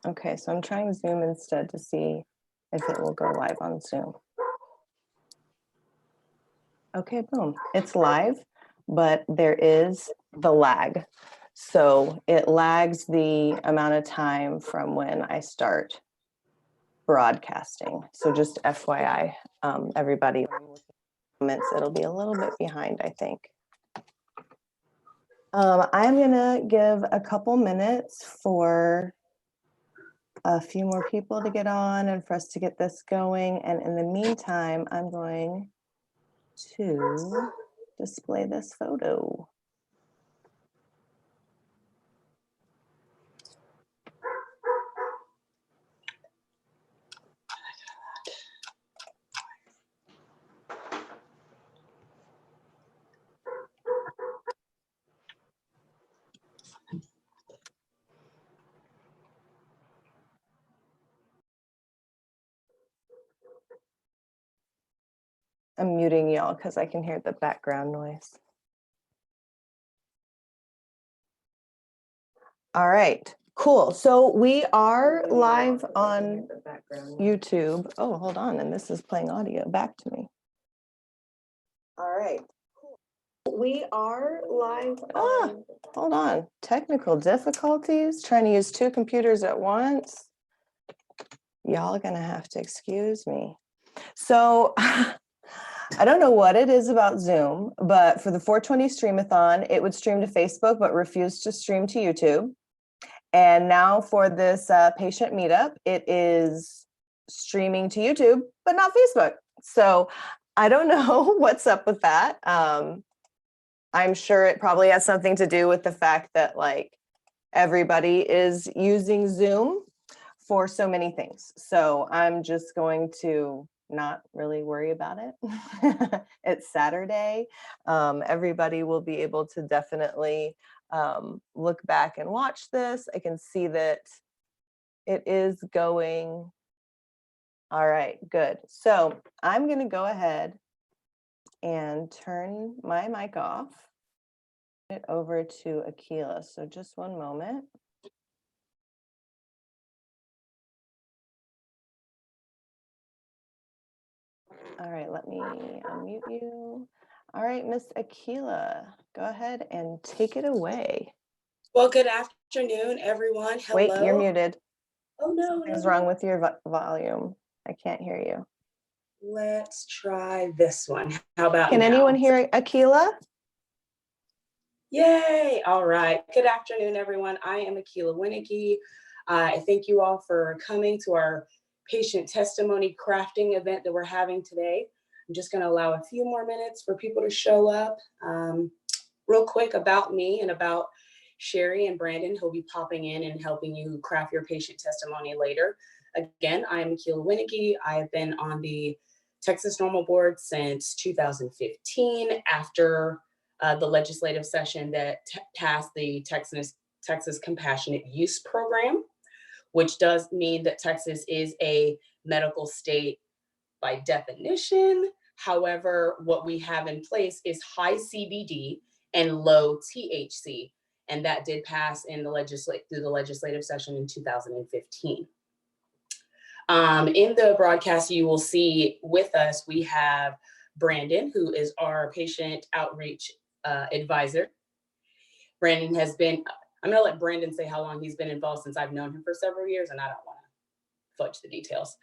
Okay, so I'm trying Zoom instead to see if it will go live on Zoom. Okay, boom, it's live, but there is the lag. So it lags the amount of time from when I start broadcasting. So just FYI, everybody, comments, it'll be a little bit behind, I think. I'm gonna give a couple minutes for a few more people to get on and for us to get this going. And in the meantime, I'm going to display this photo. I'm muting y'all because I can hear the background noise. All right, cool. So we are live on YouTube. Oh, hold on, and this is playing audio back to me. All right, cool. We are live. Hold on. Technical difficulties, trying to use two computers at once. Y'all are gonna have to excuse me. So I don't know what it is about Zoom, but for the 420 Streamathon, it would stream to Facebook, but refused to stream to YouTube. And now for this patient meetup, it is streaming to YouTube, but not Facebook. So I don't know what's up with that. I'm sure it probably has something to do with the fact that like everybody is using Zoom for so many things. So I'm just going to not really worry about it. It's Saturday. Everybody will be able to definitely look back and watch this. I can see that it is going. All right, good. So I'm going to go ahead and turn my mic off. It over to Akila. So just one moment. All right, let me unmute you. All right, Miss Akila, go ahead and take it away. Well, good afternoon, everyone. Hello. Wait, you're muted. Oh, no. Something's wrong with your volume. I can't hear you. Let's try this one. How about Can anyone hear Akila? Yay. All right. Good afternoon, everyone. I am Akila Winicky. I thank you all for coming to our patient testimony crafting event that we're having today. I'm just going to allow a few more minutes for people to show up. Real quick about me and about Sherry and Brandon, who'll be popping in and helping you craft your patient testimony later. Again, I'm Akila Winicky. I have been on the Texas Normal Board since 2015 after the legislative session that passed the Texas Compassionate Use Program, which does mean that Texas is a medical state by definition. However, what we have in place is high CBD and low THC, and that did pass in through the legislative session in 2015. In the broadcast, you will see with us, we have Brandon, who is our patient outreach advisor. Brandon has been, I'm gonna let Brandon say how long he's been involved, since I've known him for several years and I don't wanna fudge the details.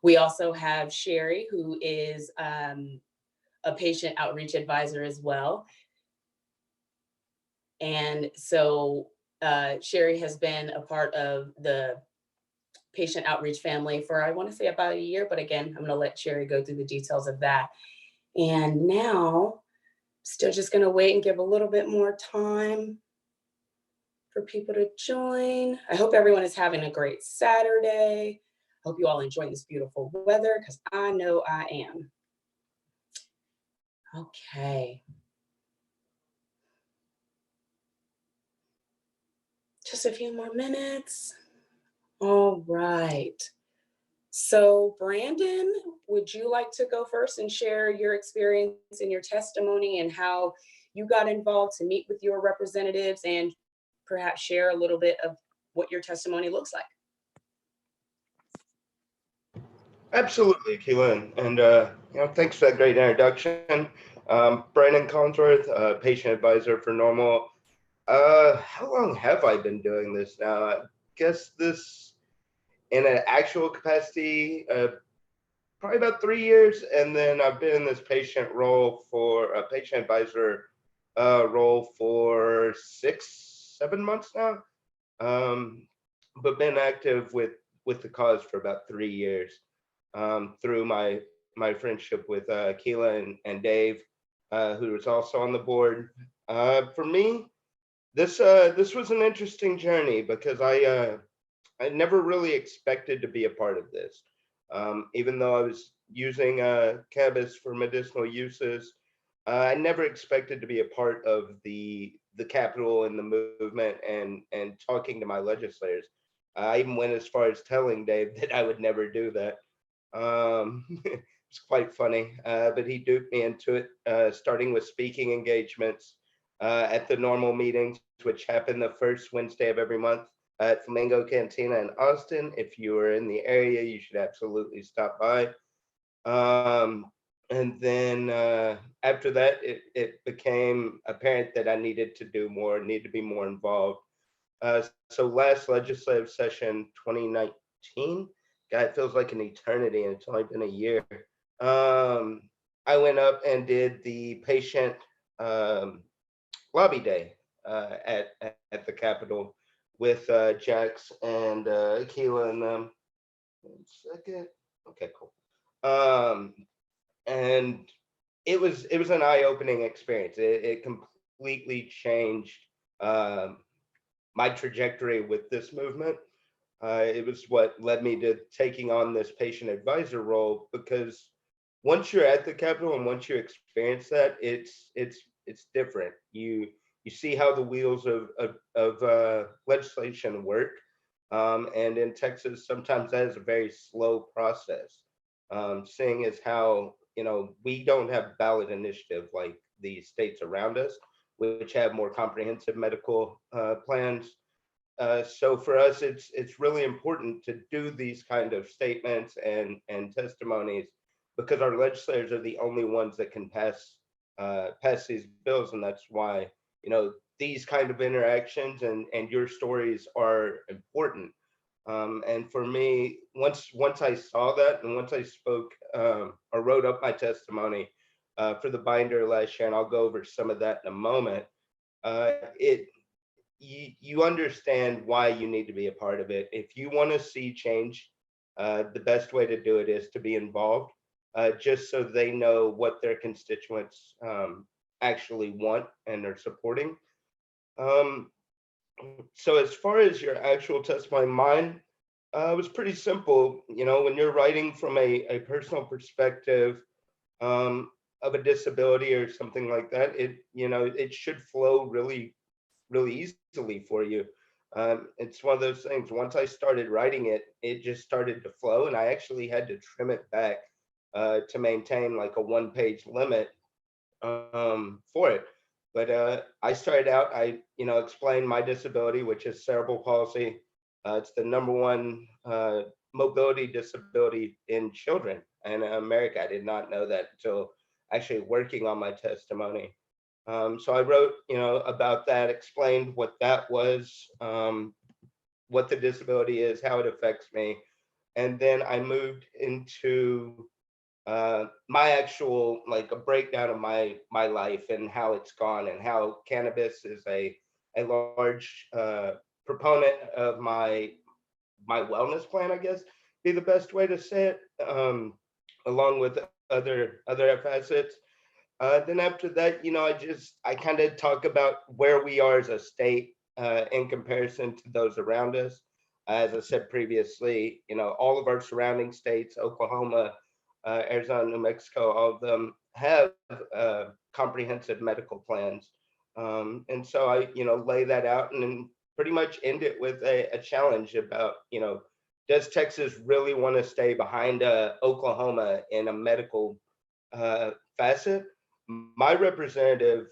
We also have Sherry, who is a patient outreach advisor as well. And so Sherry has been a part of the patient outreach family for, I wanna say, about a year, but again, I'm gonna let Sherry go through the details of that. And now, still just gonna wait and give a little bit more time for people to join. I hope everyone is having a great Saturday. I hope you all enjoying this beautiful weather, because I know I am. Okay. Just a few more minutes. All right. So Brandon, would you like to go first and share your experience and your testimony and how you got involved to meet with your representatives and perhaps share a little bit of what your testimony looks like. Absolutely, Keelan. And thanks for that great introduction. Brandon Collinsworth, patient advisor for Normal. How long have I been doing this now? I guess this in an actual capacity, probably about 3 years. And then I've been in this patient role for a patient advisor role for 6-7 months now. But been active with the cause for about 3 years. Through my friendship with Keela and Dave, who was also on the board. For me, this was an interesting journey because I never really expected to be a part of this. Even though I was using cannabis for medicinal uses, I never expected to be a part of the Capitol and the movement and talking to my legislators. I even went as far as telling Dave that I would never do that. It's quite funny, but he duped me into it, starting with speaking engagements at the Normal meetings, which happen the first Wednesday of every month at Flamingo Cantina in Austin. If you are in the area, you should absolutely stop by. And then after that, it became apparent that I needed to do more, need to be more involved. So last legislative session, 2019, God, it feels like an eternity, and it's only been a year. I went up and did the patient lobby day at the Capitol with Jax and Keela and them. 1 second. Okay, cool. And it was an eye-opening experience. It completely changed my trajectory with this movement. It was what led me to taking on this patient advisor role, because once you're at the Capitol and once you experience that, it's different. You see how the wheels of legislation work, and in Texas, sometimes that is a very slow process. Seeing as how we don't have ballot initiative like the states around us, which have more comprehensive medical plans. So for us, it's really important to do these kind of statements and testimonies, because our legislators are the only ones that can pass these bills, and that's why these kind of interactions and your stories are important. And for me, once I saw that, and once I spoke or wrote up my testimony for the binder last year, and I'll go over some of that in a moment, you understand why you need to be a part of it. If you want to see change, the best way to do it is to be involved, just so they know what their constituents actually want and are supporting. So as far as your actual testimony, mine was pretty simple. When you're writing from a personal perspective of a disability or something like that, it should flow really easily for you. It's one of those things. Once I started writing it, it just started to flow, and I actually had to trim it back to maintain like a 1-page limit for it. But I started out, I explained my disability, which is cerebral palsy. It's the #1 mobility disability in children in America. I did not know that until actually working on my testimony. So I wrote, about that, explained what that was, what the disability is, how it affects me. And then I moved into my actual, like, a breakdown of my life and how it's gone, and how cannabis is a large proponent of my wellness plan, I guess, be the best way to say it, along with other facets. Then after that, I kind of talk about where we are as a state in comparison to those around us. As I said previously, all of our surrounding states, Oklahoma, Arizona, New Mexico, all of them have comprehensive medical plans. And so I, lay that out and then pretty much end it with a challenge about, does Texas really want to stay behind Oklahoma in a medical facet? My representative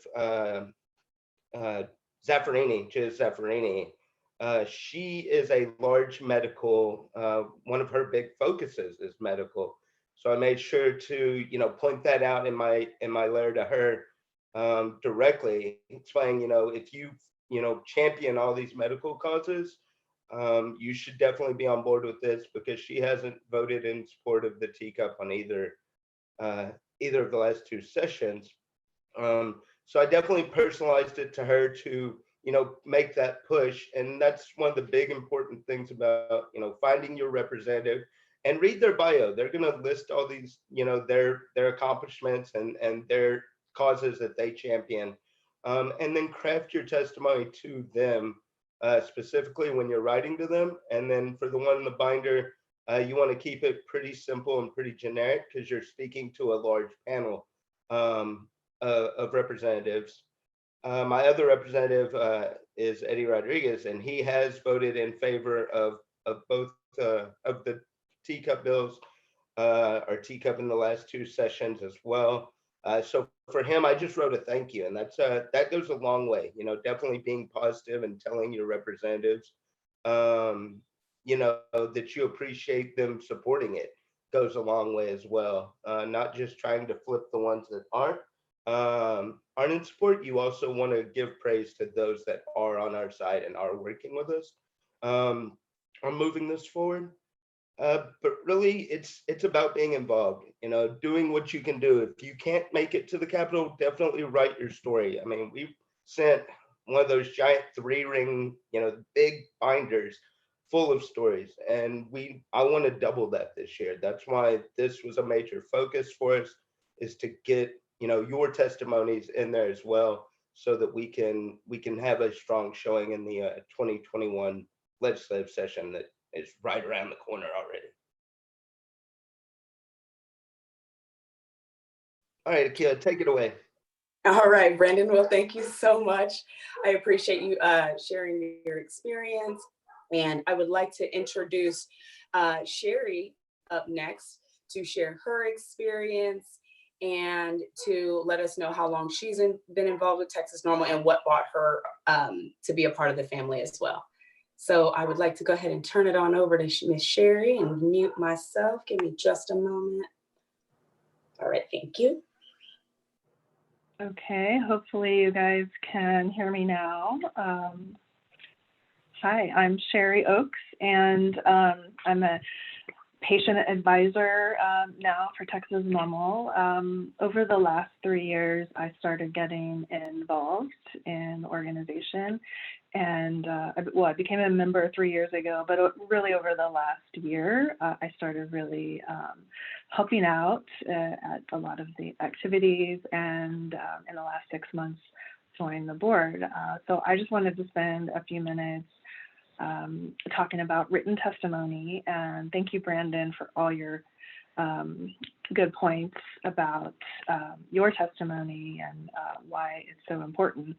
Zaffarini, Jiz Zaffarini. She is a large medical, one of her big focuses is medical. So I made sure to, point that out in my letter to her, directly, explaining, if you champion all these medical causes, you should definitely be on board with this, because she hasn't voted in support of the teacup on uh, either of the last two sessions. So I definitely personalized it to her to, make that push. And that's one of the big important things about, finding your representative and read their bio. They're going to list all these, their accomplishments and their causes that they champion. And then craft your testimony to them, specifically when you're writing to them. And then for the one in the binder, you want to keep it pretty simple and pretty generic, because you're speaking to a large panel of representatives. My other representative is Eddie Rodriguez, and he has voted in favor of both of the teacup bills, or teacup in the last two sessions as well. So for him, I just wrote a thank you, and that goes a long way. Definitely being positive and telling your representatives, that you appreciate them supporting it goes a long way as well. Not just trying to flip the ones that aren't in support. You also want to give praise to those that are on our side and are working with us on moving this forward. But really, it's about being involved. Doing what you can do. If you can't make it to the Capitol, definitely write your story. I mean, we sent one of those giant 3-ring, big binders full of stories, and I want to double that this year. That's why this was a major focus for us, is to get your testimonies in there as well, so that we can have a strong showing in the 2021 legislative session that is right around the corner already. All right, Akila, take it away. All right, Brandon. Well, thank you so much. I appreciate you sharing your experience. And I would like to introduce Sherry up next to share her experience and to let us know how long she's been involved with Texas Normal and what brought her to be a part of the family as well. So I would like to go ahead and turn it on over to Miss Sherry and mute myself. Give me just a moment. All right, thank you. Okay, hopefully you guys can hear me now. Hi, I'm Sherry Oakes, and I'm a patient advisor now for Texas Normal. Over the last 3 years, I started getting involved in the organization, and I became a member 3 years ago, but really over the last year, I started really helping out at a lot of the activities, and in the last 6 months, joined the board. So I just wanted to spend a few minutes talking about written testimony, and thank you, Brandon, for all your good points about your testimony and why it's so important.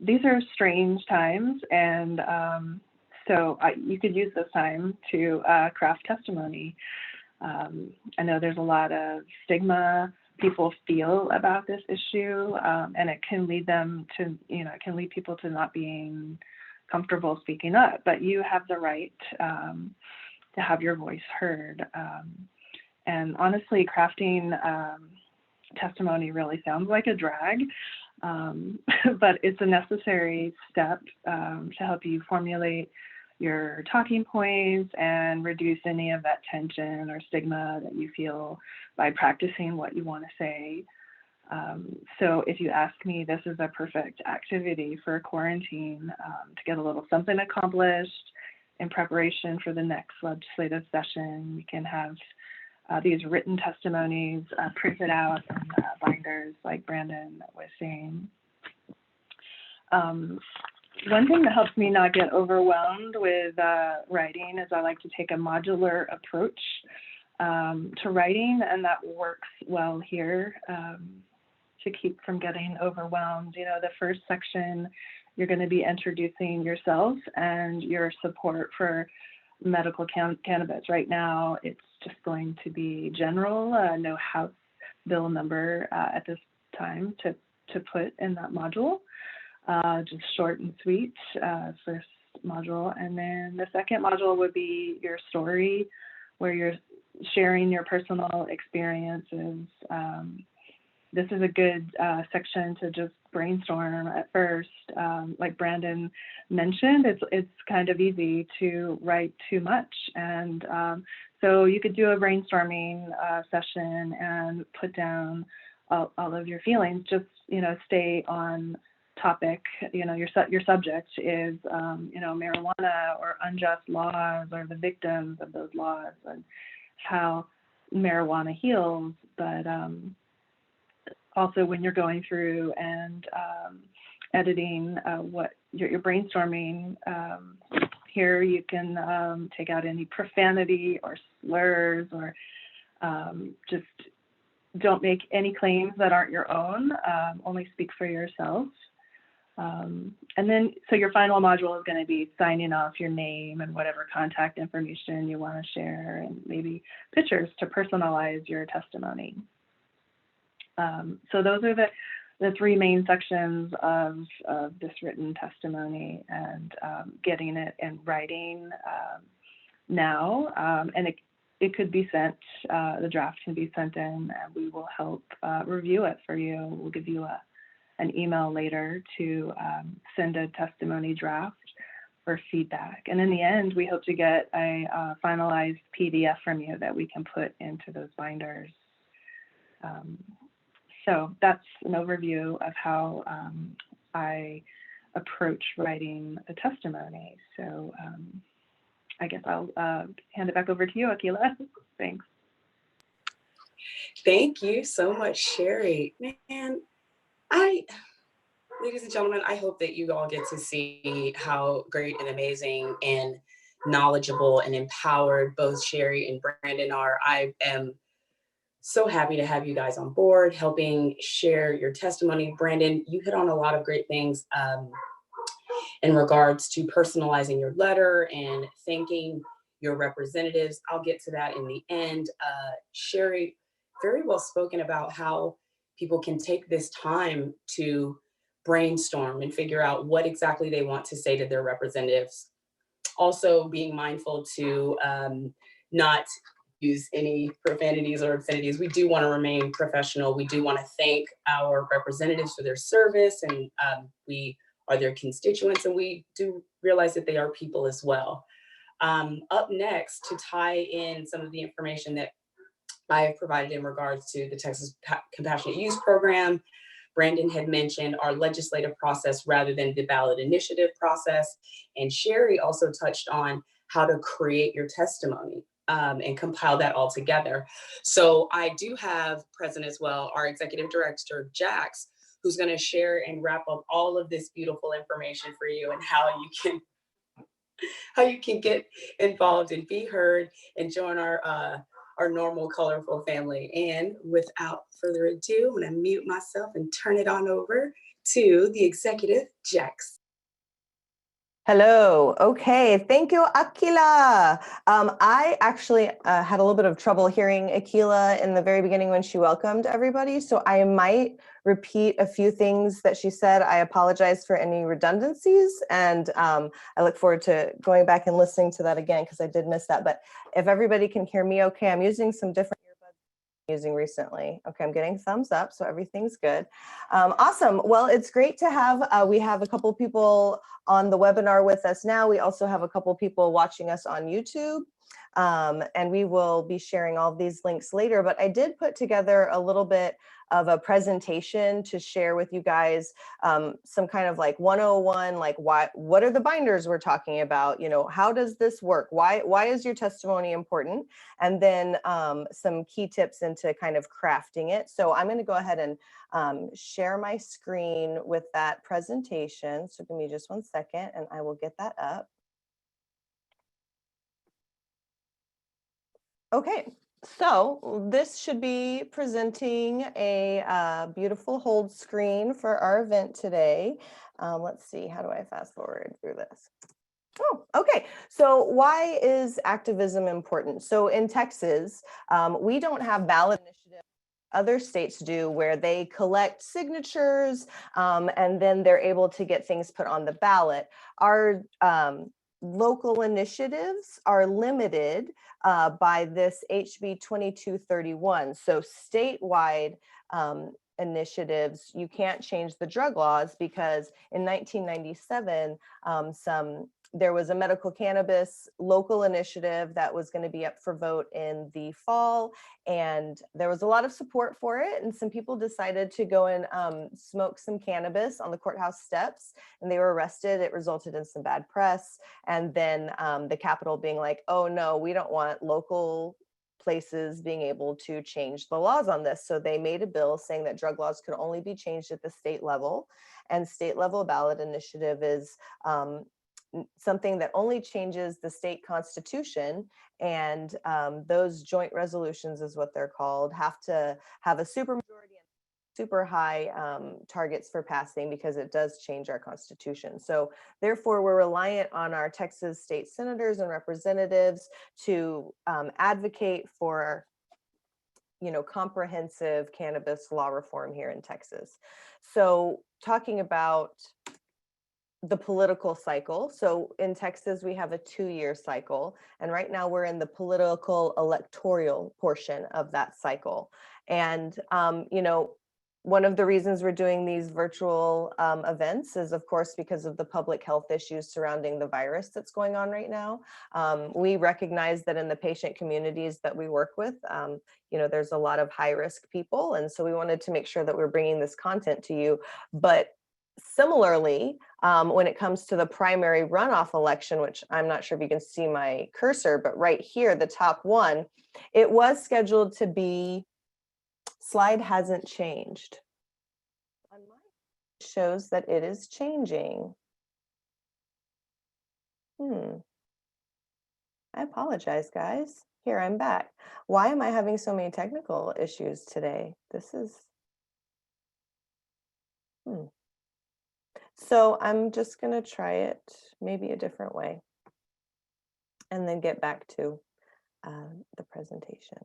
These are strange times, and so you could use this time to craft testimony. I know there's a lot of stigma people feel about this issue, and it can lead them to, it can lead people to not being comfortable speaking up, but you have the right to have your voice heard. And honestly, crafting testimony really sounds like a drag, but it's a necessary step to help you formulate your talking points and reduce any of that tension or stigma that you feel by practicing what you want to say. So if you ask me, this is a perfect activity for quarantine to get a little something accomplished in preparation for the next legislative session. You can have these written testimonies printed out in binders like Brandon was saying. One thing that helps me not get overwhelmed with writing is I like to take a modular approach to writing, and that works well here to keep from getting overwhelmed. The first section, you're going to be introducing yourself and your support for medical cannabis. Right now, it's just going to be general, no House bill number at this time to put in that module. just short and sweet, first module. And then the second module would be your story, where you're sharing your personal experiences. This is a good section to just brainstorm at first. Like Brandon mentioned, it's kind of easy to write too much. And so you could do a brainstorming session and put down all of your feelings. Just, stay on topic. Your subject is, marijuana or unjust laws or the victims of those laws and how marijuana heals. But also when you're going through and editing what you're brainstorming, here you can take out any profanity or slurs, or just don't make any claims that aren't your own, only speak for yourself. And then, so your final module is going to be signing off your name and whatever contact information you want to share, and maybe pictures to personalize your testimony. So those are the three main sections of this written testimony, and getting it in writing now. And it could be sent, the draft can be sent in, and we will help review it for you. We'll give you an email later to send a testimony draft for feedback. And in the end, we hope to get a finalized PDF from you that we can put into those binders. So that's an overview of how I approach writing a testimony. So I guess I'll hand it back over to you, Akila. Thanks. Thank you so much, Sherry. Man, ladies and gentlemen, I hope that you all get to see how great and amazing and knowledgeable and empowered both Sherry and Brandon are. I am so happy to have you guys on board, helping share your testimony. Brandon, you hit on a lot of great things in regards to personalizing your letter and thanking your representatives. I'll get to that in the end. Sherry, very well spoken about how people can take this time to brainstorm and figure out what exactly they want to say to their representatives. Also being mindful to not use any profanities or obscenities. We do want to remain professional. We do want to thank our representatives for their service, and we are their constituents, and we do realize that they are people as well. Up next, to tie in some of the information that I have provided in regards to the Texas Compassionate Use Program, Brandon had mentioned our legislative process rather than the ballot initiative process, and Sherry also touched on how to create your testimony and compile that all together. So I do have present as well our executive director, Jax, who's going to share and wrap up all of this beautiful information for you, and how you can get involved and be heard and join our normal colorful family. And without further ado, I'm going to mute myself and turn it on over to the executive, Jax. Hello. Okay. Thank you, Akila. I actually had a little bit of trouble hearing Akila in the very beginning when she welcomed everybody. So I might repeat a few things that she said. I apologize for any redundancies. And I look forward to going back and listening to that again, because I did miss that. But if everybody can hear me okay, I'm using some different earbuds I'm using recently. Okay, I'm getting thumbs up, so everything's good. Awesome. Well, it's great to have, we have a couple people on the webinar with us now. We also have a couple people watching us on YouTube, and we will be sharing all of these links later. But I did put together a little bit of a presentation to share with you guys, some kind of like 101, like what are the binders we're talking about? You know, how does this work? Why is your testimony important? And then some key tips into kind of crafting it. So I'm going to go ahead and share my screen with that presentation. So give me just 1 second and I will get that up. Okay, so this should be presenting a beautiful hold screen for our event today. Let's see, how do I fast forward through this? Oh, okay. So why is activism important? So in Texas, we don't have ballot initiative other states do, where they collect signatures and then they're able to get things put on the ballot. Our local initiatives are limited by this HB 2231. So statewide initiatives, you can't change the drug laws because in 1997, there was a medical cannabis local initiative that was going to be up for vote in the fall, and there was a lot of support for it, and some people decided to go and smoke some cannabis on the courthouse steps, and they were arrested. It resulted in some bad press, and then the Capitol being like, oh no, we don't want local places being able to change the laws on this. So they made a bill saying that drug laws could only be changed at the state level, and state level ballot initiative is something that only changes the state constitution, and those joint resolutions is what they're called, have to have a supermajority and super high targets for passing because it does change our constitution. So therefore, we're reliant on our Texas state senators and representatives to advocate for comprehensive cannabis law reform here in Texas. So talking about the political cycle. So in Texas, we have a 2-year cycle. And right now we're in the political electoral portion of that cycle. And, one of the reasons we're doing these virtual events is, of course, because of the public health issues surrounding the virus that's going on right now. We recognize that in the patient communities that we work with, there's a lot of high-risk people. And so we wanted to make sure that we're bringing this content to you. But similarly, when it comes to the primary runoff election, which I'm not sure if you can see my cursor, but right here, the top one, it was scheduled to be, slide hasn't changed. On mine, it shows that it is changing. I apologize, guys. Here, I'm back. Why am I having so many technical issues today? This is, So I'm just going to try it maybe a different way and then get back to the presentation.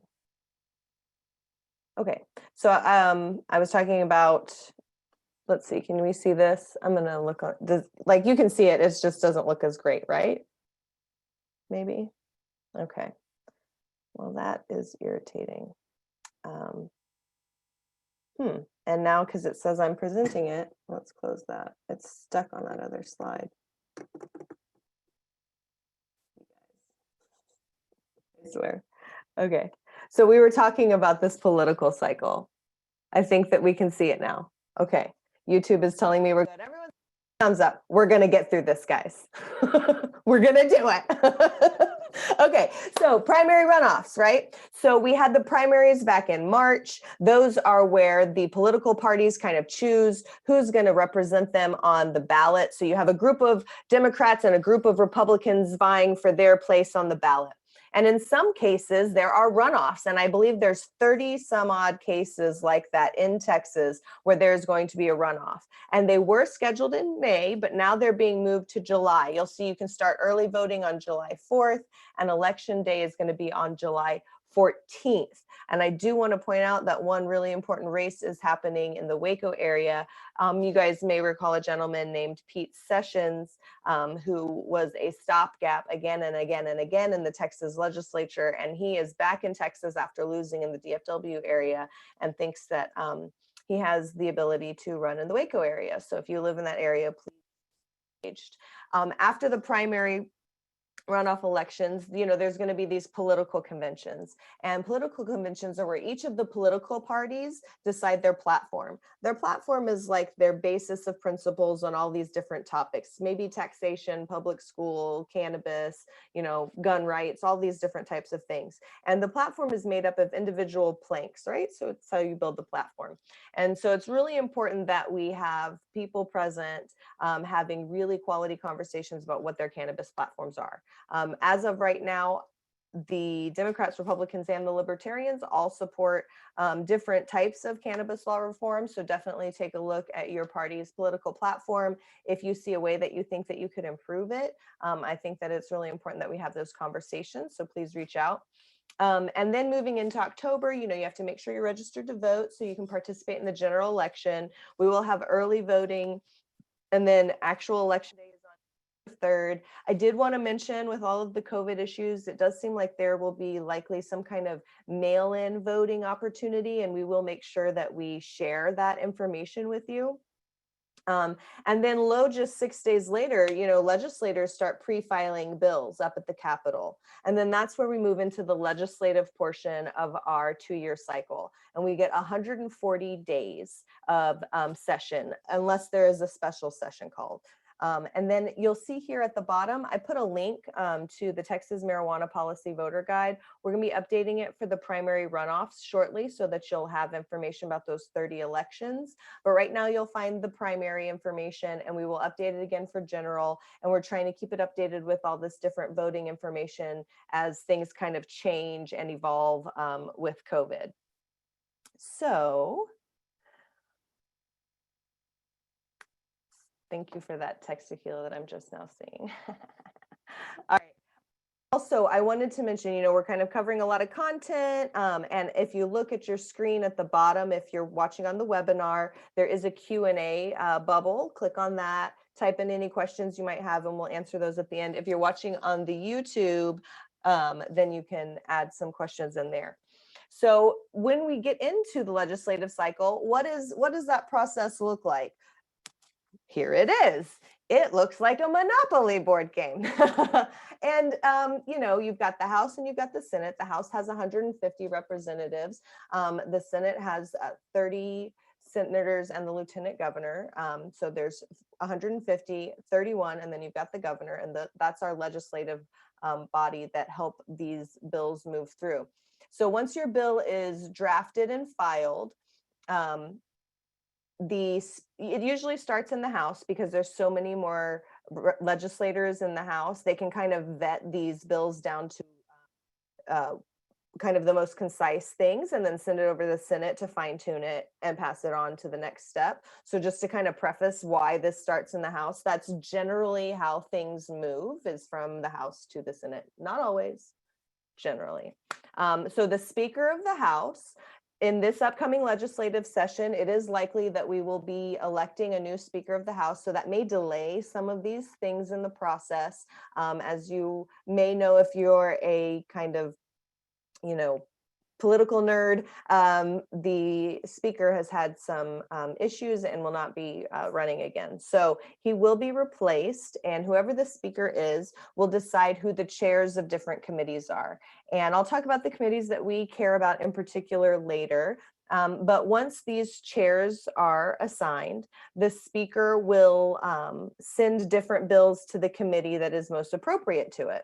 Okay, so I was talking about, let's see, can we see this? I'm going to look on, like you can see it, it just doesn't look as great, right? Maybe? Okay. Well, that is irritating. And now, because it says I'm presenting it, let's close that. It's stuck on that other slide. I swear. Okay, so we were talking about this political cycle. I think that we can see it now. Okay, YouTube is telling me we're good. Everyone, thumbs up. We're gonna get through this, guys. We're gonna do it. Okay, so primary runoffs, right? So we had the primaries back in March. Those are where the political parties kind of choose who's going to represent them on the ballot. So you have a group of Democrats and a group of Republicans vying for their place on the ballot. And in some cases, there are runoffs. And I believe there's 30 some odd cases like that in Texas where there's going to be a runoff. And they were scheduled in May, but now they're being moved to July. You'll see you can start early voting on July 4th, and election day is going to be on July 14th. And I do want to point out that one really important race is happening in the Waco area. You guys may recall a gentleman named Pete Sessions, who was a stopgap again and again and again in the Texas legislature. And he is back in Texas after losing in the DFW area and thinks that he has the ability to run in the Waco area. So if you live in that area, please be engaged. After the primary runoff elections, there's going to be these political conventions, and political conventions are where each of the political parties decide their platform. Their platform is like their basis of principles on all these different topics, maybe taxation, public school, cannabis, gun rights, all these different types of things. And the platform is made up of individual planks, right? So it's how you build the platform. And so it's really important that we have people present having really quality conversations about what their cannabis platforms are. As of right now, the Democrats, Republicans, and the Libertarians all support different types of cannabis law reform. So definitely take a look at your party's political platform. If you see a way that you think that you could improve it, I think that it's really important that we have those conversations. So please reach out. And then moving into October, you have to make sure you're registered to vote so you can participate in the general election. We will have early voting, and then actual election day is on 3rd. I did want to mention, with all of the COVID issues, it does seem like there will be likely some kind of mail-in voting opportunity, and we will make sure that we share that information with you. And then just 6 days later, legislators start pre-filing bills up at the Capitol. And then that's where we move into the legislative portion of our 2-year cycle. And we get 140 days of session, unless there is a special session called. And then you'll see here at the bottom, I put a link to the Texas Marijuana Policy Voter Guide. We're going to be updating it for the primary runoffs shortly so that you'll have information about those 30 elections. But right now you'll find the primary information, and we will update it again for general. And we're trying to keep it updated with all this different voting information as things kind of change and evolve with COVID. So thank you for that text, Tequila, that I'm just now seeing. All right. Also, I wanted to mention, we're kind of covering a lot of content. And if you look at your screen at the bottom, if you're watching on the webinar, there is a Q&A bubble. Click on that, type in any questions you might have, and we'll answer those at the end. If you're watching on the YouTube, then you can add some questions in there. So when we get into the legislative cycle, what does that process look like? Here it is. It looks like a Monopoly board game. And, you've got the House and you've got the Senate. The House has 150 representatives. The Senate has 30 senators and the lieutenant governor. So there's 150, 31, and then you've got the governor, and that's our legislative body that help these bills move through. So once your bill is drafted and filed, it usually starts in the House because there's so many more legislators in the House. They can kind of vet these bills down to kind of the most concise things, and then send it over to the Senate to fine tune it and pass it on to the next step. So just to kind of preface why this starts in the House, that's generally how things move, is from the House to the Senate. Not always, generally. So the Speaker of the House, in this upcoming legislative session, it is likely that we will be electing a new Speaker of the House. So that may delay some of these things in the process. As you may know, if you're a kind of, political nerd, the Speaker has had some issues and will not be running again. So he will be replaced, and whoever the Speaker is will decide who the chairs of different committees are. And I'll talk about the committees that we care about in particular later. But once these chairs are assigned, the Speaker will send different bills to the committee that is most appropriate to it.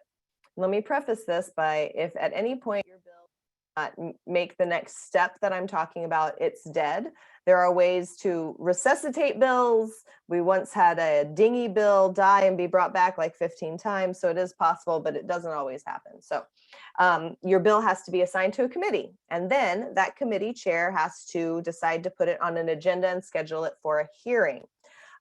Let me preface this by, if at any point your bill make the next step that I'm talking about, it's dead. There are ways to resuscitate bills. We once had a dingy bill die and be brought back like 15 times. So it is possible, but it doesn't always happen. So your bill has to be assigned to a committee, and then that committee chair has to decide to put it on an agenda and schedule it for a hearing.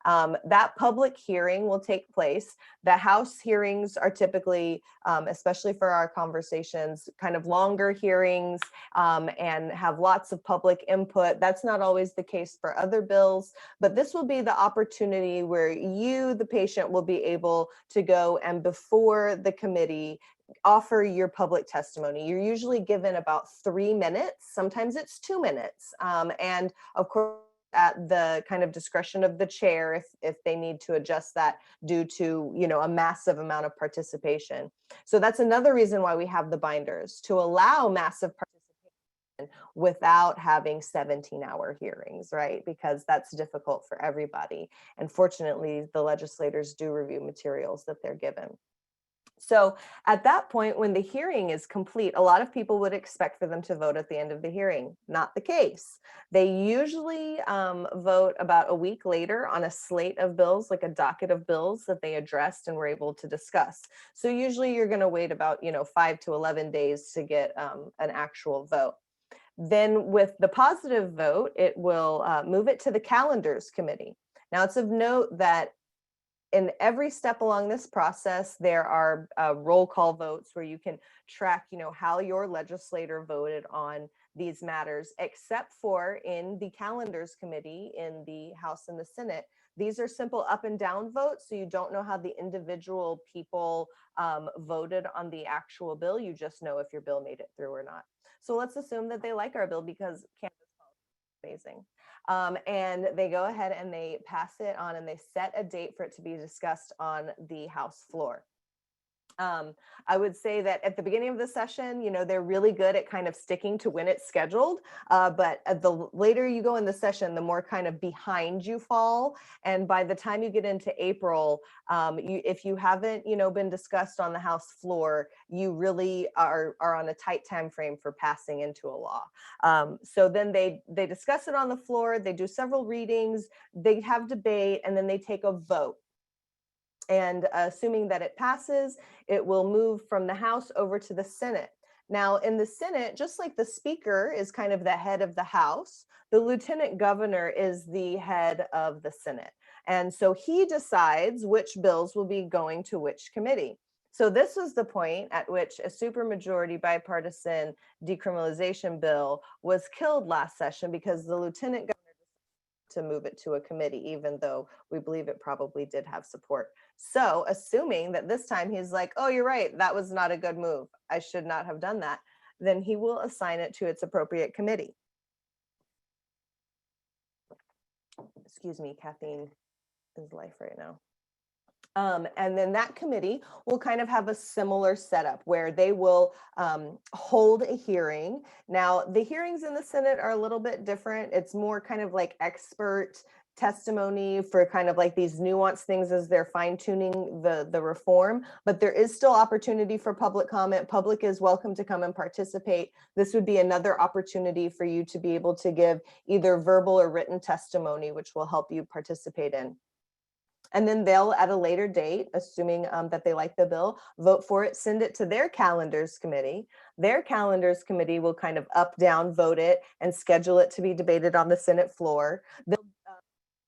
That public hearing will take place. The House hearings are typically, especially for our conversations, kind of longer hearings and have lots of public input. That's not always the case for other bills, but this will be the opportunity where you, the patient, will be able to go and, before the committee, offer your public testimony. You're usually given about 3 minutes. Sometimes it's 2 minutes. And of course, at the kind of discretion of the chair, if they need to adjust that due to, a massive amount of participation. So that's another reason why we have the binders, to allow massive participation without having 17-hour hearings, right? Because that's difficult for everybody. And fortunately, the legislators do review materials that they're given. So at that point, when the hearing is complete, a lot of people would expect for them to vote at the end of the hearing. Not the case. They usually vote about a week later on a slate of bills, like a docket of bills that they addressed and were able to discuss. So usually you're going to wait about 5 to 11 days to get an actual vote. Then with the positive vote, it will move it to the calendars committee. Now it's of note that in every step along this process, there are roll call votes where you can track, how your legislator voted on these matters, except for in the calendars committee in the House and the Senate. These are simple up and down votes, so you don't know how the individual people voted on the actual bill. You just know if your bill made it through or not. So let's assume that they like our bill because Canada's amazing. And they go ahead and they pass it on and they set a date for it to be discussed on the House floor. I would say that at the beginning of the session, they're really good at kind of sticking to when it's scheduled. But the later you go in the session, the more kind of behind you fall. And by the time you get into April, if you haven't, been discussed on the House floor, you really are on a tight time frame for passing into a law. So then they discuss it on the floor. They do several readings. They have debate, and then they take a vote. And assuming that it passes, it will move from the House over to the Senate. Now, in the Senate, just like the Speaker is kind of the head of the House, the Lieutenant Governor is the head of the Senate. And so he decides which bills will be going to which committee. So this was the point at which a supermajority bipartisan decriminalization bill was killed last session, because the Lieutenant Governor to move it to a committee, even though we believe it probably did have support. So assuming that this time he's like, oh, you're right, that was not a good move, I should not have done that, then he will assign it to its appropriate committee. Excuse me, caffeine is life right now. And then that committee will kind of have a similar setup where they will hold a hearing. Now, the hearings in the Senate are a little bit different. It's more kind of like expert testimony for kind of like these nuanced things as they're fine-tuning the reform, but there is still opportunity for public comment. Public is welcome to come and participate. This would be another opportunity for you to be able to give either verbal or written testimony, which will help you participate in. And then they'll, at a later date, assuming that they like the bill, vote for it, send it to their calendars committee. Their calendars committee will kind of up, down vote it and schedule it to be debated on the Senate floor. They'll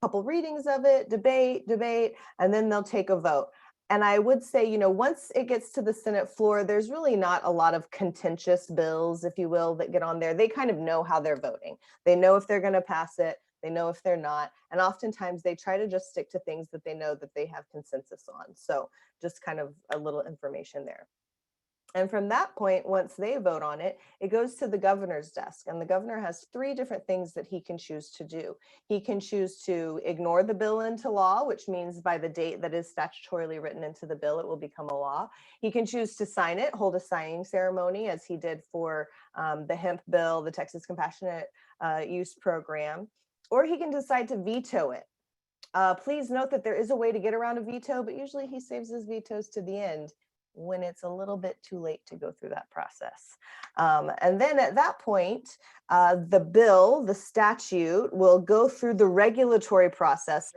a couple readings of it, debate, and then they'll take a vote. And I would say, once it gets to the Senate floor, there's really not a lot of contentious bills, if you will, that get on there. They kind of know how they're voting. They know if they're going to pass it. They know if they're not. And oftentimes they try to just stick to things that they know that they have consensus on. So just kind of a little information there. And from that point, once they vote on it, it goes to the governor's desk. And the governor has 3 different things that he can choose to do. He can choose to ignore the bill into law, which means by the date that is statutorily written into the bill, it will become a law. He can choose to sign it, hold a signing ceremony, as he did for the hemp bill, the Texas Compassionate Use Program, or he can decide to veto it. Please note that there is a way to get around a veto, but usually he saves his vetoes to the end, when it's a little bit too late to go through that process. And then at that point, the bill, the statute, will go through the regulatory process.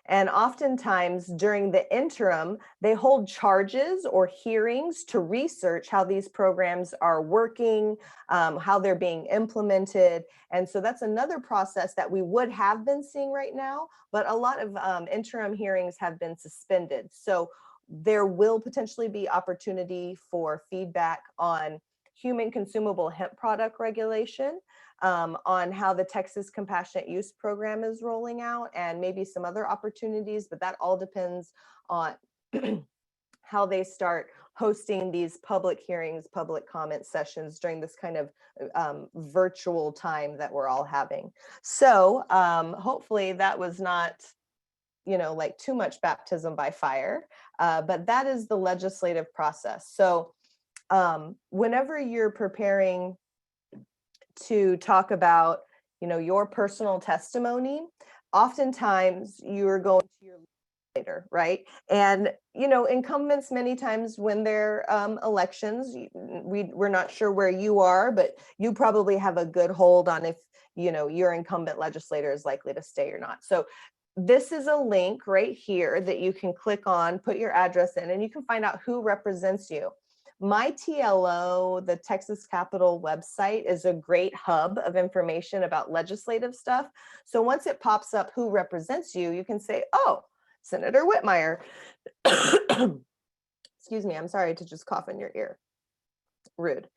And oftentimes during the interim, they hold charges or hearings to research how these programs are working, how they're being implemented. And so that's another process that we would have been seeing right now, but a lot of interim hearings have been suspended. So there will potentially be opportunity for feedback on human consumable hemp product regulation, on how the Texas Compassionate Use Program is rolling out, and maybe some other opportunities, but that all depends on how they start hosting these public hearings, public comment sessions during this kind of virtual time that we're all having. So hopefully that was not, like too much baptism by fire, but that is the legislative process. So whenever you're preparing to talk about, your personal testimony, oftentimes you're going to your legislator, right? And, incumbents many times when they're elections, we're not sure where you are, but you probably have a good hold on if, your incumbent legislator is likely to stay or not. So this is a link right here that you can click on, put your address in, and you can find out who represents you. My TLO, the Texas Capitol website, is a great hub of information about legislative stuff. So once it pops up who represents you, you can say, oh, Senator Whitmire. Excuse me, I'm sorry to just cough in your ear. Rude.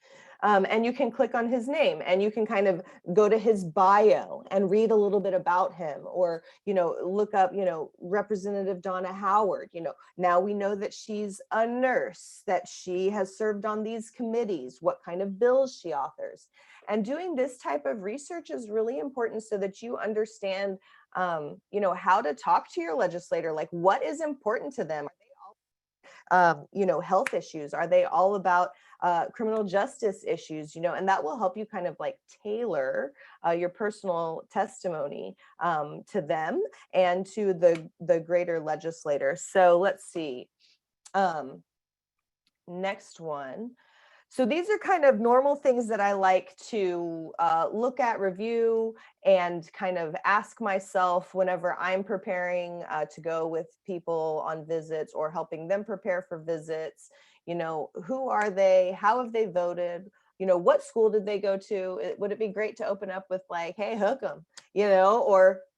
And you can click on his name and you can kind of go to his bio and read a little bit about him, or, look up, Representative Donna Howard. Now we know that she's a nurse, that she has served on these committees, what kind of bills she authors. And doing this type of research is really important so that you understand, how to talk to your legislator, like what is important to them. Health issues? Are they all about criminal justice issues? And that will help you kind of like tailor your personal testimony to them and to the greater legislator. So let's see. Next one. So these are kind of normal things that I like to look at, review, and kind of ask myself whenever I'm preparing to go with people on visits or helping them prepare for visits. Who are they? How have they voted? What school did they go to? Would it be great to open up with like, hey, hook them,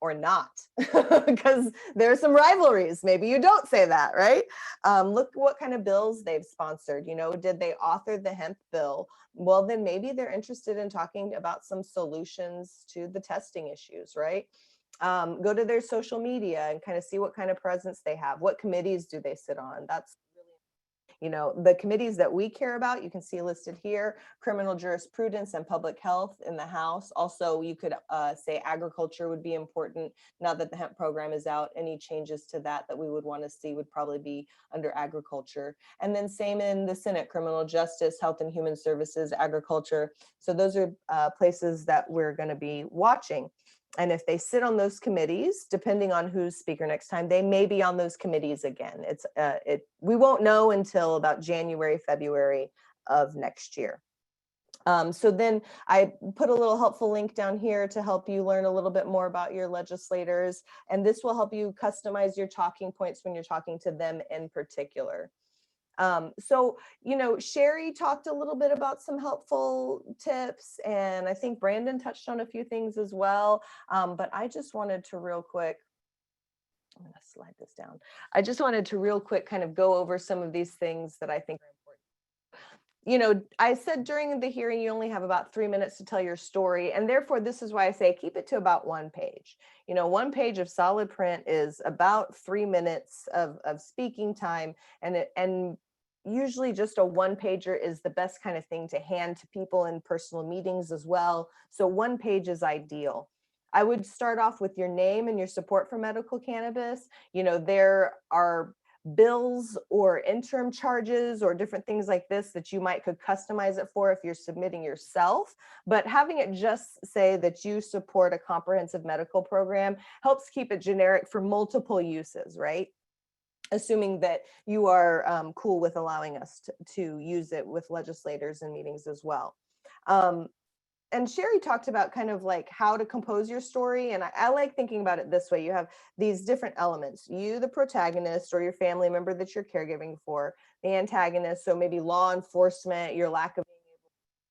or not, because there's some rivalries. Maybe you don't say that, right? Look what kind of bills they've sponsored. Did they author the hemp bill? Well, then maybe they're interested in talking about some solutions to the testing issues, right? Go to their social media and kind of see what kind of presence they have. What committees do they sit on? That's the committees that we care about, you can see listed here: criminal jurisprudence and public health in the House. Also, you could say agriculture would be important now that the hemp program is out. Any changes to that we would want to see would probably be under agriculture. And then same in the Senate: criminal justice, health and human services, agriculture. So those are places that we're going to be watching. And if they sit on those committees, depending on who's speaker next time, they may be on those committees again. We won't know until about January, February of next year. So then I put a little helpful link down here to help you learn a little bit more about your legislators. And this will help you customize your talking points when you're talking to them in particular. Sherry talked a little bit about some helpful tips, and I think Brandon touched on a few things as well. But I just wanted to real quick, I'm going to slide this down. I just wanted to real quick kind of go over some of these things that I think are important. I said during the hearing, you only have about 3 minutes to tell your story. And therefore, this is why I say keep it to about 1 page. 1 page of solid print is about 3 minutes of speaking time. And usually just a 1-pager is the best kind of thing to hand to people in personal meetings as well. So 1 page is ideal. I would start off with your name and your support for medical cannabis. There are bills or interim charges or different things like this that you could customize it for if you're submitting yourself. But having it just say that you support a comprehensive medical program helps keep it generic for multiple uses, right? Assuming that you are cool with allowing us to use it with legislators and meetings as well. And Sherry talked about kind of like how to compose your story. And I like thinking about it this way. You have these different elements: you, the protagonist, or your family member that you're caregiving for; the antagonist, so maybe law enforcement, your lack of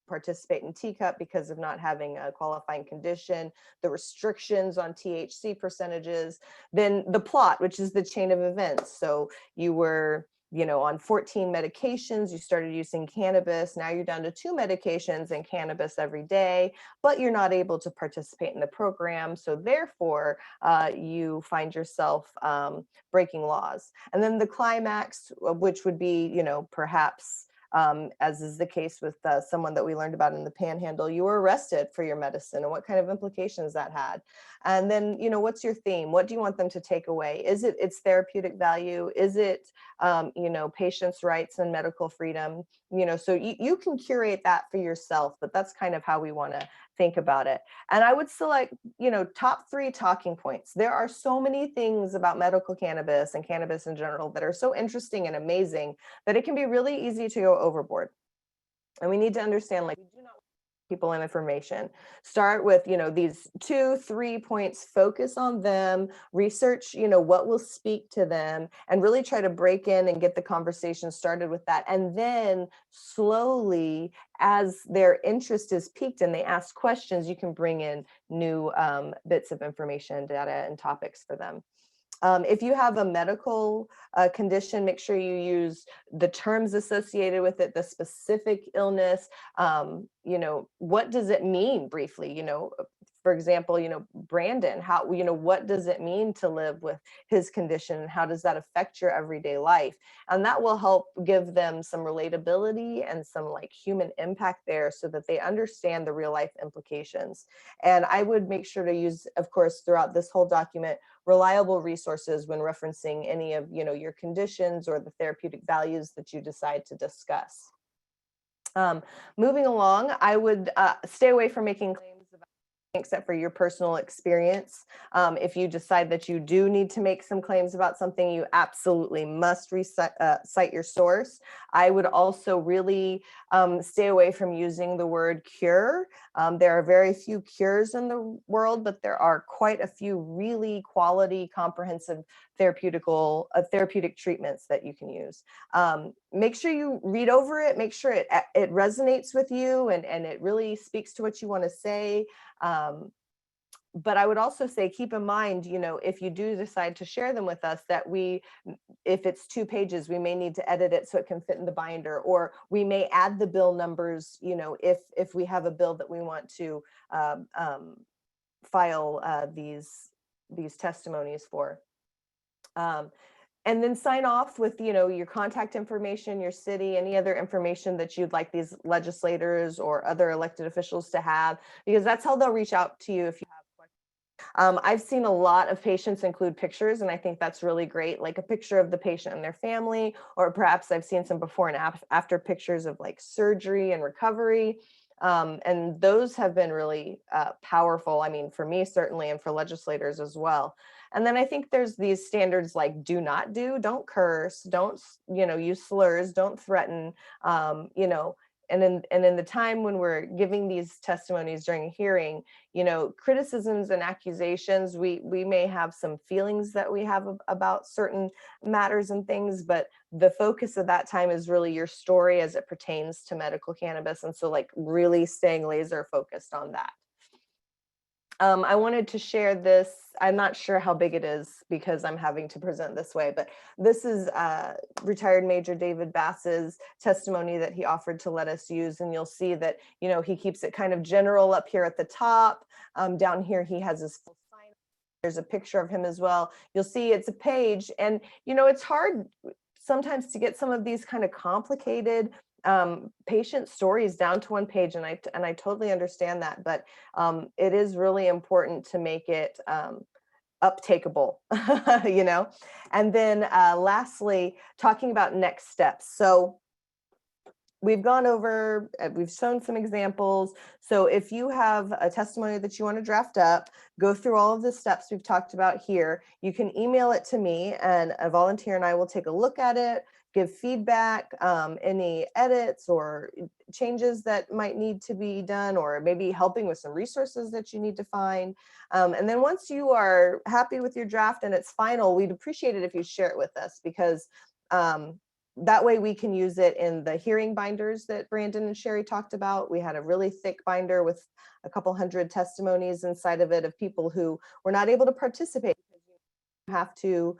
participate in Teacup because of not having a qualifying condition; the restrictions on THC percentages; then the plot, which is the chain of events. So you were, on 14 medications, you started using cannabis. Now you're down to 2 medications and cannabis every day, but you're not able to participate in the program. So therefore, you find yourself breaking laws. And then the climax, which would be, perhaps, as is the case with someone that we learned about in the Panhandle, you were arrested for your medicine, and what kind of implications that had. And then, what's your theme? What do you want them to take away? Is it its therapeutic value? Is it, patients' rights and medical freedom? So you can curate that for yourself, but that's kind of how we want to think about it. And I would select, top 3 talking points. There are so many things about medical cannabis and cannabis in general that are so interesting and amazing that it can be really easy to go overboard. And we need to understand, we do not want people and information. Start with, these 2-3 points, focus on them, research, what will speak to them, and really try to break in and get the conversation started with that. And then slowly, as their interest is piqued and they ask questions, you can bring in new bits of information, data, and topics for them. If you have a medical condition, make sure you use the terms associated with it, the specific illness. What does it mean briefly? For example, Brandon, how, what does it mean to live with his condition? How does that affect your everyday life? And that will help give them some relatability and some like human impact there so that they understand the real life implications. And I would make sure to use, of course, throughout this whole document, reliable resources when referencing any of your conditions or the therapeutic values that you decide to discuss. Moving along, I would stay away from making claims except for your personal experience. If you decide that you do need to make some claims about something, you absolutely must cite your source. I would also really stay away from using the word cure. There are very few cures in the world, but there are quite a few really quality, comprehensive therapeutic treatments that you can use. Make sure you read over it, make sure it resonates with you and it really speaks to what you want to say. But I would also say, keep in mind, if you do decide to share them with us, that if it's 2 pages, we may need to edit it so it can fit in the binder, or we may add the bill numbers, if we have a bill that we want to file these testimonies for. And then sign off with, your contact information, your city, any other information that you'd like these legislators or other elected officials to have, because that's how they'll reach out to you if you have questions. I've seen a lot of patients include pictures, and I think that's really great, like a picture of the patient and their family, or perhaps I've seen some before and after pictures of like surgery and recovery. And those have been really powerful. I mean, for me, certainly, and for legislators as well. And then I think there's these standards like don't curse, don't, use slurs, don't threaten, and in the time when we're giving these testimonies during a hearing, criticisms and accusations, we may have some feelings that we have about certain matters and things, but the focus of that time is really your story as it pertains to medical cannabis. And so like really staying laser focused on that. I wanted to share this. I'm not sure how big it is because I'm having to present this way, but this is retired Major David Bass's testimony that he offered to let us use. And you'll see that, he keeps it kind of general up here at the top. Down here, he has his full sign. There's a picture of him as well. You'll see it's a page. And, it's hard sometimes to get some of these kind of complicated patient stories down to 1 page, and I totally understand that, but it is really important to make it uptakeable, And then lastly, talking about next steps. So we've gone over, we've shown some examples. So if you have a testimony that you want to draft up, go through all of the steps we've talked about here. You can email it to me, and a volunteer and I will take a look at it, give feedback, any edits or changes that might need to be done, or maybe helping with some resources that you need to find. And then once you are happy with your draft and it's final, we'd appreciate it if you share it with us, because that way we can use it in the hearing binders that Brandon and Sherry talked about. We had a really thick binder with a couple hundred testimonies inside of it of people who were not able to participate. You have to,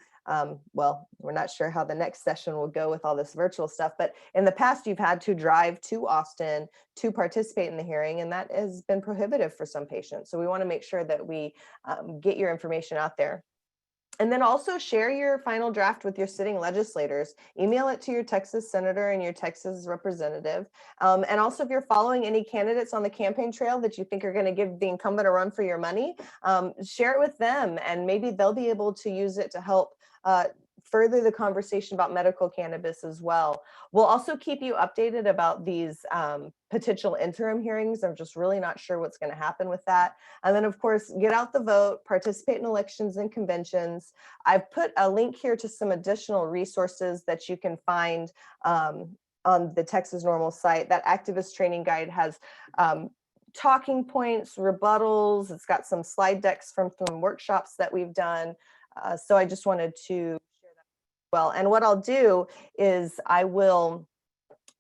well, we're not sure how the next session will go with all this virtual stuff, but in the past you've had to drive to Austin to participate in the hearing, and that has been prohibitive for some patients. So we want to make sure that we get your information out there. And then also share your final draft with your sitting legislators. Email it to your Texas senator and your Texas representative. And also, if you're following any candidates on the campaign trail that you think are going to give the incumbent a run for your money, share it with them, and maybe they'll be able to use it to help further the conversation about medical cannabis as well. We'll also keep you updated about these potential interim hearings. I'm just really not sure what's going to happen with that. And then, of course, get out the vote, participate in elections and conventions. I've put a link here to some additional resources that you can find on the Texas Normal site. That activist training guide has talking points, rebuttals. It's got some slide decks from some workshops that we've done. So I just wanted to share that as well. And what I'll do is I will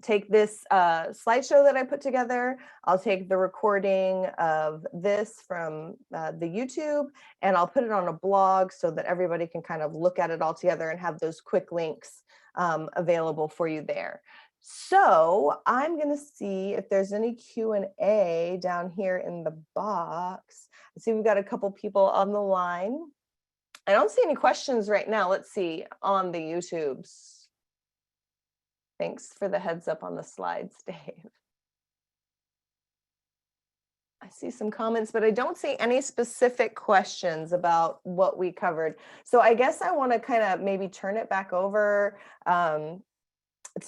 take this slideshow that I put together, I'll take the recording of this from the YouTube, and I'll put it on a blog so that everybody can kind of look at it all together and have those quick links available for you there. So I'm going to see if there's any Q&A down here in the box. I see we've got a couple people on the line. I don't see any questions right now. Let's see on the YouTubes. Thanks for the heads up on the slides, Dave. I see some comments, but I don't see any specific questions about what we covered. So I guess I want to kind of maybe turn it back over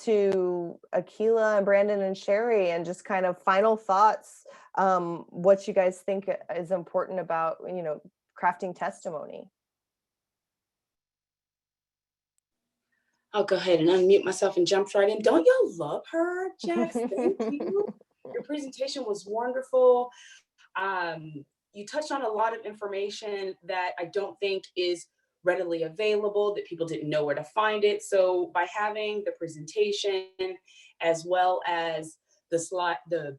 to Akilah and Brandon and Sherry, and just kind of final thoughts, what you guys think is important about, you know, crafting testimony. I'll go ahead and unmute myself and jump right in. Don't y'all love her, Jax? Thank you. Your presentation was wonderful. You touched on a lot of information that I don't think is readily available, that people didn't know where to find it. So by having the presentation as well as the slide, the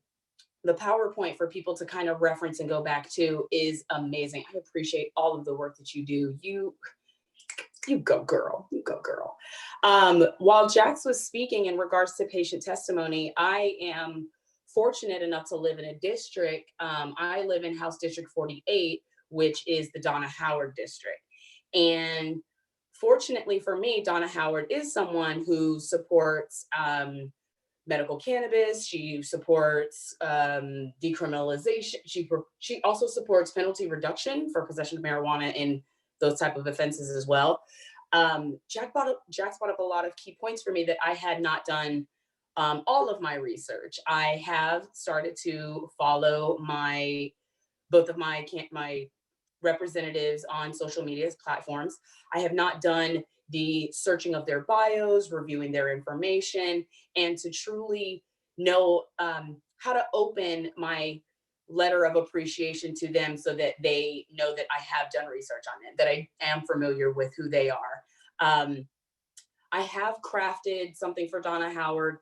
PowerPoint for people to kind of reference and go back to is amazing. I appreciate all of the work that you do. You go girl, you go girl. While Jax was speaking in regards to patient testimony, I am fortunate enough to live in a district. I live in House District 48, which is the Donna Howard district. And fortunately for me, Donna Howard is someone who supports medical cannabis. She supports decriminalization. She also supports penalty reduction for possession of marijuana and those type of offenses as well. Jax brought up a lot of key points for me that I had not done all of my research. I have started to follow both of my representatives on social media platforms. I have not done the searching of their bios, reviewing their information, and to truly know how to open my letter of appreciation to them so that they know that I have done research on them, that I am familiar with who they are. I have crafted something for Donna Howard.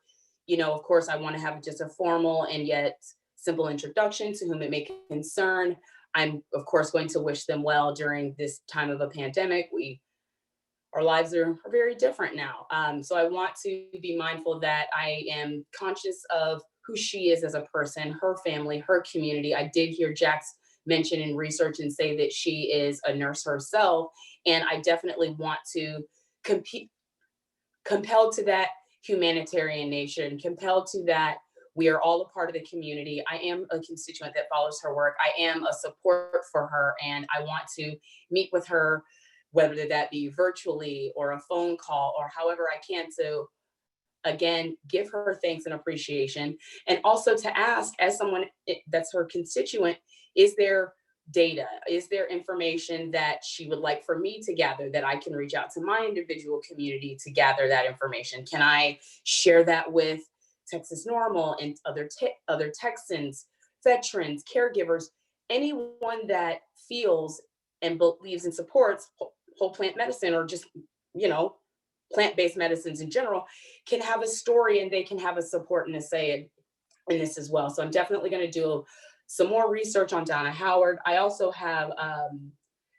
You know, of course, I want to have just a formal and yet simple introduction to whom it may concern. I'm, of course, going to wish them well during this time of a pandemic. Our lives are very different now. So I want to be mindful that I am conscious of who she is as a person, her family, her community. I did hear Jax mention in research and say that she is a nurse herself. And I definitely want to compelled to that humanitarian nation, compelled to that we are all a part of the community. I am a constituent that follows her work. I am a support for her, and I want to meet with her, whether that be virtually or a phone call or however I can, to again give her thanks and appreciation, and also to ask, as someone that's her constituent, is there data, is there information that she would like for me to gather that I can reach out to my individual community to gather that information? Can I share that with Texas Normal and other Texans, veterans, caregivers, anyone that feels and believes and supports whole plant medicine, or just, you know, plant-based medicines in general, can have a story and they can have a support and a say in this as well. So I'm definitely going to do some more research on Donna Howard. I also have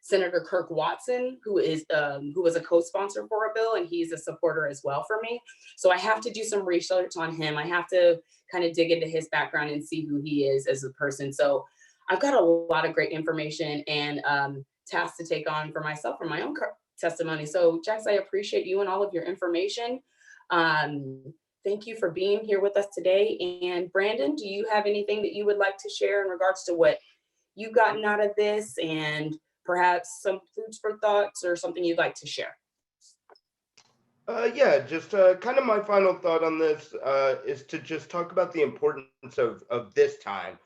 Senator Kirk Watson, who was a co-sponsor for a bill, and he's a supporter as well for me. So I have to do some research on him. I have to kind of dig into his background and see who he is as a person. So I've got a lot of great information and tasks to take on for myself, for my own testimony. So Jax, I appreciate you and all of your information. Thank you for being here with us today. And Brandon, do you have anything that you would like to share in regards to what you've gotten out of this, and perhaps some foods for thoughts or something you'd like to share? Yeah, just kind of my final thought on this is to just talk about the importance of this time.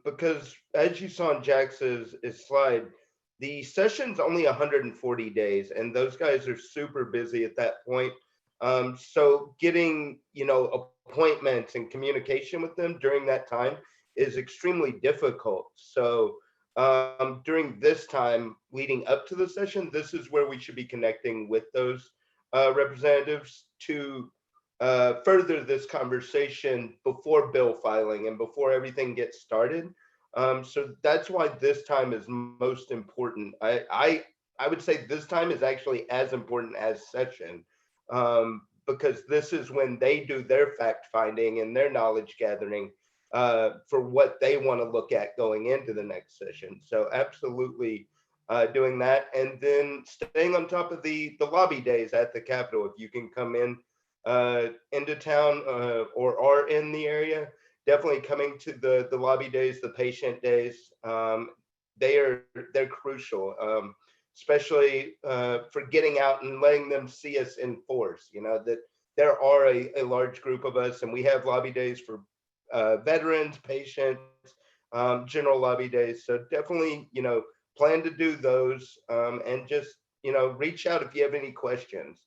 Because as you saw in Jax's slide, the session's only 140 days, and those guys are super busy at that point. So getting, you know, appointments and communication with them during that time is extremely difficult. So during this time leading up to the session, this is where we should be connecting with those representatives to further this conversation before bill filing and before everything gets started. So that's why this time is most important. I would say this time is actually as important as session, because this is when they do their fact finding and their knowledge gathering for what they want to look at going into the next session. So absolutely doing that, and then staying on top of the lobby days at the Capitol. If you can come in into town or are in the area, definitely coming to the lobby days, the patient days. They're crucial, especially for getting out and letting them see us in force. You know, that there are a large group of us, and we have lobby days for veterans, patients, general lobby days. So definitely, you know, plan to do those, and just, you know, reach out if you have any questions.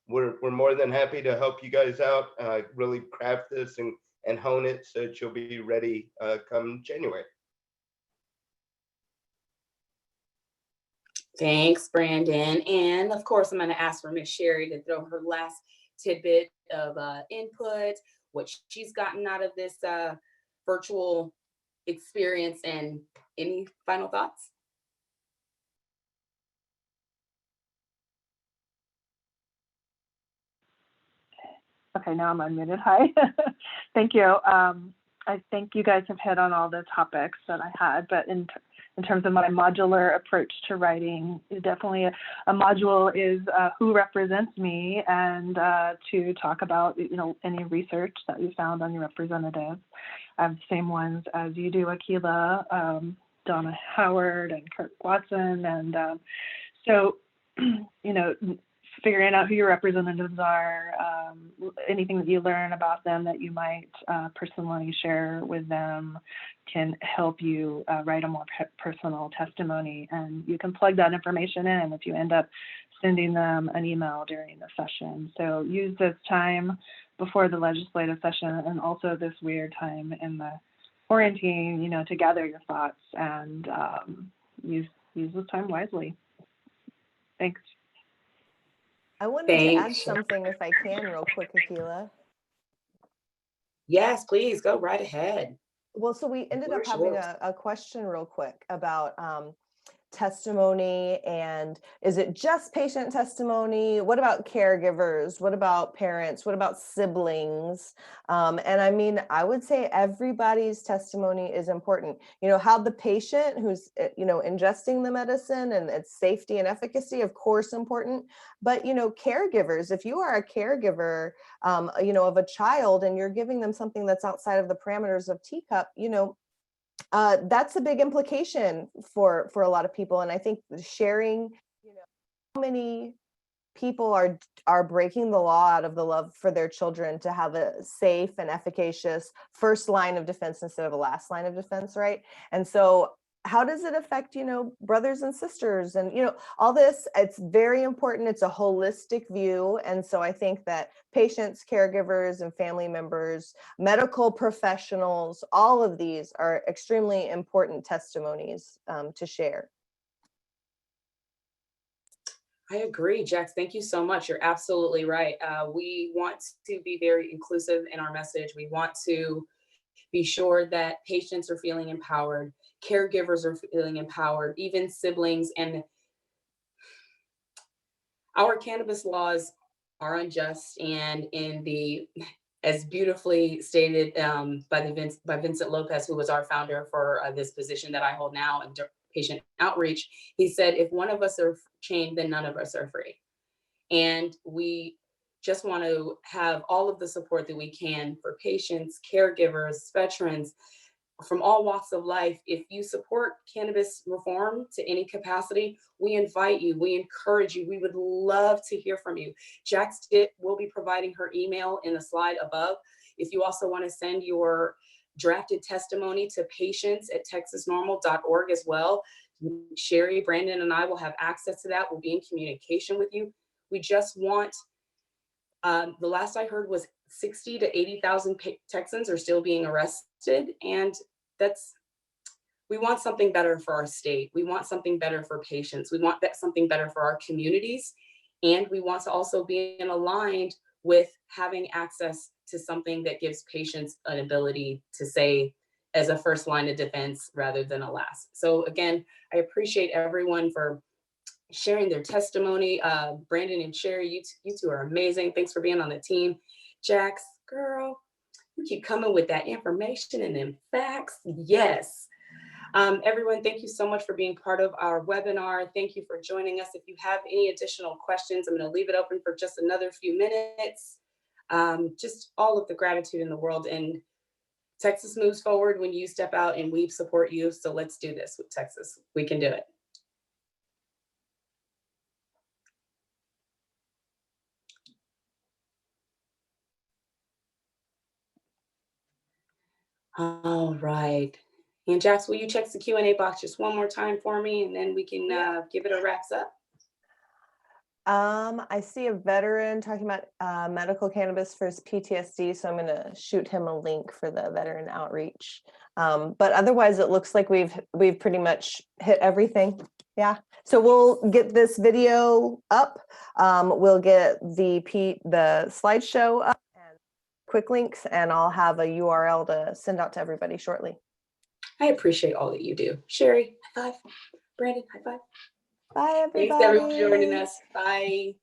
We're more than happy to help you guys out, really craft this and hone it so that you'll be ready come January. Thanks, Brandon. And of course, I'm going to ask for Miss Sherry to throw her last tidbit of input, what she's gotten out of this virtual experience, and any final thoughts? Okay, now I'm unmuted. Hi. Thank you. I think you guys have hit on all the topics that I had, but in terms of my modular approach to writing, definitely a module is who represents me, and to talk about, you know, any research that you found on your representatives. I have the same ones as you do, Akila, Donna Howard and Kirk Watson, and so, you know, figuring out who your representatives are, anything that you learn about them that you might personally share with them can help you write a more personal testimony. And you can plug that information in if you end up sending them an email during the session. So use this time before the legislative session, and also this weird time in the quarantine, you know, to gather your thoughts, and use this time wisely. Thanks. I wanted to add Thanks. something if I can real quick, Akila. Yes, please go right ahead. Well, so we ended up Floor is having yours. a question real quick about testimony, and is it just patient testimony? What about caregivers? What about parents? What about siblings? And I mean, I would say everybody's testimony is important. You know, how the patient who's, you know, ingesting the medicine and its safety and efficacy, of course, important. But, you know, caregivers, if you are a caregiver, you know, of a child, and you're giving them something that's outside of the parameters of teacup, you know, that's a big implication for a lot of people. And I think sharing, you know, how many people are breaking the law out of the love for their children to have a safe and efficacious first line of defense instead of a last line of defense, right? And so how does it affect, you know, brothers and sisters, and, you know, all this? It's very important. It's a holistic view. And so I think that patients, caregivers, and family members, medical professionals, all of these are extremely important testimonies to share. I agree, Jax. Thank you so much. You're absolutely right. We want to be very inclusive in our message. We want to be sure that patients are feeling empowered, caregivers are feeling empowered, even siblings. And our cannabis laws are unjust, and in the, as beautifully stated by Vincent Lopez, who was our founder for this position that I hold now in patient outreach, he said, if one of us are chained, then none of us are free. And we just want to have all of the support that we can for patients, caregivers, veterans, from all walks of life. If you support cannabis reform to any capacity, we invite you, we encourage you. We would love to hear from you. Jax will be providing her email in the slide above. If you also want to send your drafted testimony to patients@texasnormal.org as well, Sherry, Brandon, and I will have access to that. We'll be in communication with you. We just want, the last I heard was 60 to 80,000 Texans are still being arrested. And we want something better for our state. We want something better for patients. We want something better for our communities. And we want to also be aligned with having access to something that gives patients an ability to say as a first line of defense rather than a last. So again, I appreciate everyone for sharing their testimony. Brandon and Sherry, you two are amazing. Thanks for being on the team. Jax, girl, you keep coming with that information and then facts. Yes. Everyone, thank you so much for being part of our webinar. Thank you for joining us. If you have any additional questions, I'm going to leave it open for just another few minutes. Just all of the gratitude in the world. And Texas moves forward when you step out, and we support you. So let's do this with Texas. We can do it. All right. And Jax, will you check the Q&A box just one more time for me, and then we can give it a wraps up? I see a veteran talking about medical cannabis for his PTSD, so I'm going to shoot him a link for the veteran outreach. But otherwise, it looks like we've pretty much hit everything. Yeah. So we'll get this video up. We'll get the slideshow up and quick links, and I'll have a URL to send out to everybody shortly. I appreciate all that you do. Sherry, high five. Brandon, high five. Bye, everybody. Thanks everyone for joining us. Bye.